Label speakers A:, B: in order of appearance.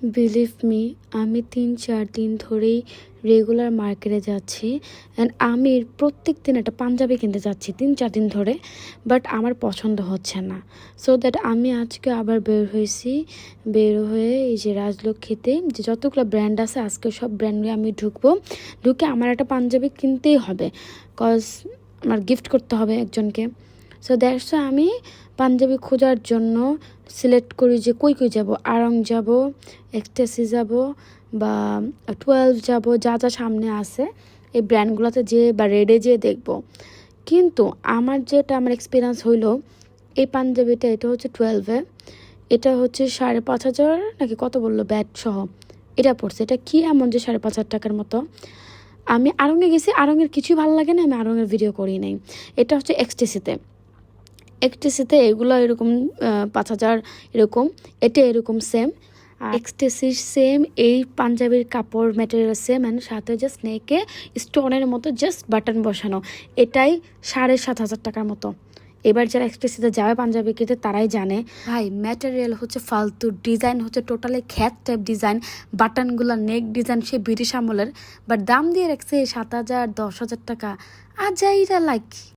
A: Believe me, আমি ৩-৪ দিন ধরেই রেগুলার মার্কেটে যাচ্ছি অ্যান্ড আমি প্রত্যেক দিন একটা পাঞ্জাবি কিনতে যাচ্ছি ৩-৪ দিন ধরে, বাট আমার পছন্দ হচ্ছে না। সো দ্যাট আমি আজকে আবার বের হয়ে এই যে রাজলক্ষ্মীতে যে যতগুলো ব্র্যান্ড আছে আজকে সব ব্র্যান্ডে আমি ঢুকে আমার একটা পাঞ্জাবি কিনতেই হবে, কজ আমার গিফট করতে হবে একজনকে। সো দ্যাটস আমি পাঞ্জাবি খোঁজার জন্য সিলেক্ট করি যে কই যাব, আড়ং যাব, এক্সটেসি যাব বা 12 যাব, যা যা সামনে আছে এই ব্র্যান্ডগুলোতে যেয়ে বা রেডে যেয়ে দেখব। কিন্তু আমার এক্সপিরিয়েন্স হইলো এই পাঞ্জাবিটা, এটা হচ্ছে 12-এ, এটা হচ্ছে 5,500 নাকি কত বললো ব্যাট সহ এটা পড়ছে। এটা কি এমন যে 5,500 টাকার মতো? আমি আড়ংয়ে গেছি, আড়ংয়ের কিছুই ভালো লাগে না, আমি আড়ংয়ের ভিডিও করি নাই। এটা হচ্ছে এক্সটেসিতে এগুলো এরকম 5,000 এরকম, এটা এরকম সেম। এক্সটেসির সেম এই পাঞ্জাবির কাপড় ম্যাটেরিয়াল সেম, অ্যান্ড সাথে জাস্ট নেকে স্টোনের মতো জাস্ট বাটন বসানো, এটাই 7,500 টাকার মতো। এবার যারা এক্সটেসিতে যাবে পাঞ্জাবি কিনতে তারাই জানে ভাই ম্যাটেরিয়াল হচ্ছে ফালতু, ডিজাইন হচ্ছে টোটালি খ্যাত টাইপ ডিজাইন, বাটনগুলো নেক ডিজাইন সে ব্রিটিশ আমলের, বাট দাম দিয়ে রাখছে 7,000 10,000 টাকা। আজাইরা লাইক